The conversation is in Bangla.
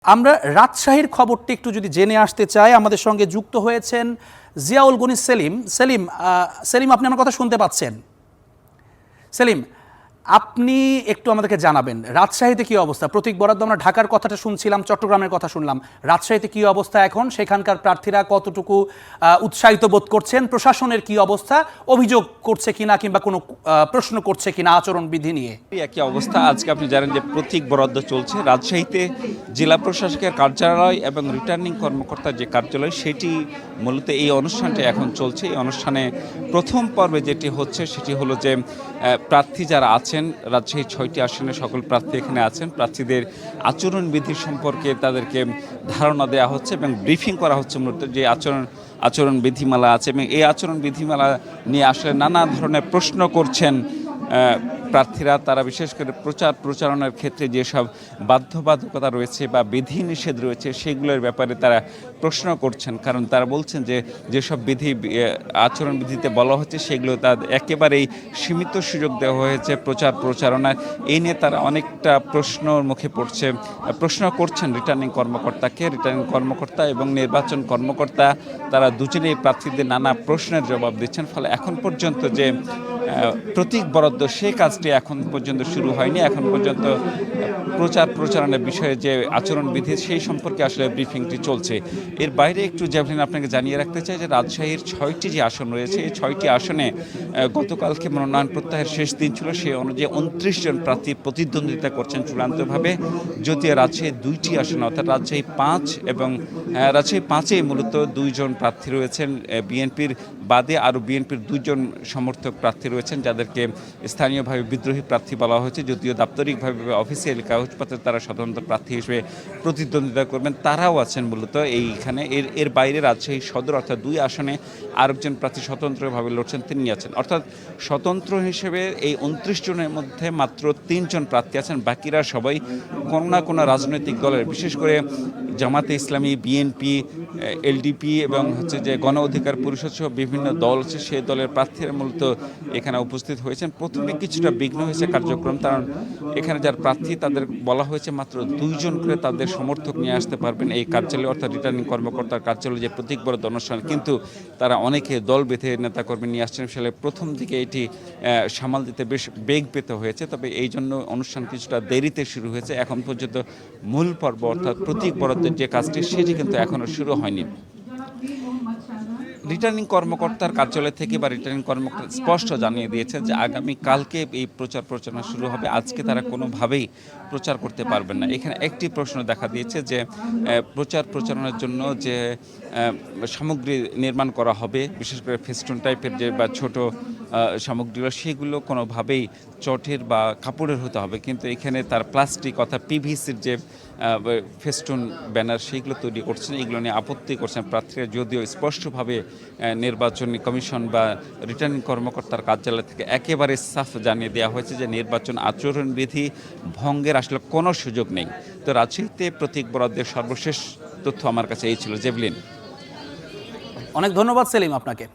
আমরা রাজশাহীর খবরটি একটু যদি জেনে আসতে চাই, আমাদের সঙ্গে যুক্ত হয়েছেন জিয়াউল গনি সেলিম। সেলিম, আপনি আমার কথা শুনতে পাচ্ছেন? সেলিম, আপনি একটু আমাদেরকে জানাবেন রাজশাহীতে কী অবস্থা। প্রতীক বরাদ্দ আমরা ঢাকার কথাটা শুনছিলাম, চট্টগ্রামের কথা শুনলাম, রাজশাহীতে কী অবস্থা এখন, সেখানকার প্রার্থীরা কতটুকু উৎসাহিত বোধ করছেন, প্রশাসনের কী অবস্থা, অভিযোগ করছে কিনা কিংবা কোনো প্রশ্ন করছে কিনা আচরণবিধি নিয়ে? একই অবস্থা। আজকে আপনি জানেন যে প্রতীক বরাদ্দ চলছে রাজশাহীতে। জেলা প্রশাসকের কার্যালয় এবং রিটার্নিং কর্মকর্তার যে কার্যালয়, সেটি মূলত এই অনুষ্ঠানটি এখন চলছে। এই অনুষ্ঠানে প্রথম পর্বে যেটি হচ্ছে সেটি হলো যে প্রার্থী যারা আছেন রাজশাহী 6টি আসনে সকল প্রার্থী এখানে আছেন, প্রার্থীদের আচরণবিধি সম্পর্কে তাদেরকে ধারণা দেওয়া হচ্ছে এবং ব্রিফিং করা হচ্ছে মূলত যে আচরণ বিধিমালা আছে, এবং এই আচরণ বিধিমালা নিয়ে আসলে নানা ধরনের প্রশ্ন করছেন প্রার্থীরা। তারা বিশেষ করে প্রচারণার ক্ষেত্রে যেসব বাধ্যবাধকতা রয়েছে বা বিধিনিষেধ রয়েছে সেগুলোর ব্যাপারে তারা প্রশ্ন করছেন, কারণ তারা বলছেন যে যেসব আচরণবিধিতে বলা হচ্ছে সেগুলো তার একেবারেই সীমিত সুযোগ দেওয়া হয়েছে প্রচারণায়। এই নিয়ে তারা অনেকটা প্রশ্নর মুখে প্রশ্ন করছেন রিটার্নিং কর্মকর্তা এবং নির্বাচন কর্মকর্তা। তারা দুজনেই প্রার্থীদের নানা প্রশ্নের জবাব দিচ্ছেন। ফলে এখন পর্যন্ত যে প্রতীক বরাদ্দ সেই কাজটি এখন পর্যন্ত শুরু হয়নি। এখন পর্যন্ত প্রচারণার বিষয়ে যে আচরণবিধি সেই সম্পর্কে আসলে ব্রিফিংটি চলছে। এর বাইরে একটু যেমন আপনাকে জানিয়ে রাখতে চাই যে রাজশাহীর 6টি যে আসন রয়েছে, এই 6টি আসনে গতকালকে মনোনয়ন প্রত্যাহারের শেষ দিন ছিল। সেই অনুযায়ী 29 জন প্রার্থী প্রতিদ্বন্দ্বিতা করছেন চূড়ান্তভাবে। যদিও রাজশাহীর 2টি আসনে অর্থাৎ রাজশাহী 5 এবং রাজশাহী 5-এ মূলত 2 জন প্রার্থী রয়েছেন বিএনপির বাদে। আরও বিএনপির 2 জন সমর্থক প্রার্থী রয়েছেন যাদেরকে স্থানীয়ভাবে বিদ্রোহী প্রার্থী বলা হয়েছে। যদিও দাপ্তরিকভাবে অফিসিয়ালি কাগজপত্রে তারা স্বতন্ত্র প্রার্থী হিসেবে প্রতিদ্বন্দ্বিতা করবেন, তারাও আছেন মূলত এইখানে। এর বাইরে রাজশাহী সদর অর্থাৎ 2 আসনে আরেকজন প্রার্থী স্বতন্ত্রভাবে লড়ছেন, তিনি আছেন। অর্থাৎ স্বতন্ত্র হিসেবে এই 29 জনের মধ্যে মাত্র 3 জন প্রার্থী আছেন, বাকিরা সবাই কোনো না কোনো রাজনৈতিক দলের, বিশেষ করে জামাতে ইসলামী, বিএনপি, এলডিপি এবং যে গণ অধিকার পরিষদ সহ বিভিন্ন দল আছে, সেই দলের প্রার্থীরা মূলত এখানে উপস্থিত হয়েছেন। প্রথমে কিছুটা বিঘ্ন হয়েছে কার্যক্রম, কারণ এখানে যার প্রার্থী তাদের বলা হয়েছে মাত্র 2 জন করে তাদের সমর্থক নিয়ে আসতে পারবেন এই কার্যালয়ে, অর্থাৎ রিটার্নিং কর্মকর্তার কার্যালয়ে যে প্রতীক বরাদ্দ অনুষ্ঠান। কিন্তু তারা অনেকে দল বেঁধে নেতাকর্মী নিয়ে আসছেন, ফলে প্রথম দিকে এটি সামাল দিতে বেশ বেগ পেতে হয়েছে। তবে এই জন্য অনুষ্ঠান কিছুটা দেরিতে শুরু হয়েছে। এখন পর্যন্ত মূল পর্ব অর্থাৎ প্রতীক বরাদ্দের যে কাজটি সেটি কিন্তু এখনও শুরু হয়নি। রিটার্নিং কর্মকর্তার কার্যালয় থেকে বা রিটার্নিং কর্মকর্তা স্পষ্ট জানিয়ে দিয়েছে যে আগামী কালকে এই প্রচারণা শুরু হবে। আজকে তারা কোনোভাবেই প্রচার করতে পারবেন না। এখানে একটি প্রশ্ন দেখা দিয়েছে যে প্রচারণার জন্য যে সামগ্রী নির্মাণ করা হবে, বিশেষ করে ফেস্টুন টাইপের যে বা ছোট সামগ্রীগুলো, সেগুলো কোনোভাবেই চটের বা কাপড়ের হতে হবে। কিন্তু এখানে তার প্লাস্টিক অর্থাৎ পিভিসির যে ফেস্টুন ব্যানার সেইগুলো তৈরি করছেন, এগুলো নিয়ে আপত্তি করছেন প্রার্থীরা। যদিও স্পষ্টভাবে নির্বাচনী কমিশন বা রিটার্নিং কর্মকর্তার কার্যালয় থেকে একেবারে সাফ জানিয়ে দেওয়া হয়েছে যে নির্বাচন আচরণবিধি ভঙ্গের আসলে কোনো সুযোগ নেই। তো রাজশাহীতে প্রতীক বরাদ্দের সর্বশেষ তথ্য আমার কাছে এই ছিল। জেভলিন, অনেক ধন্যবাদ সেলিম আপনাকে।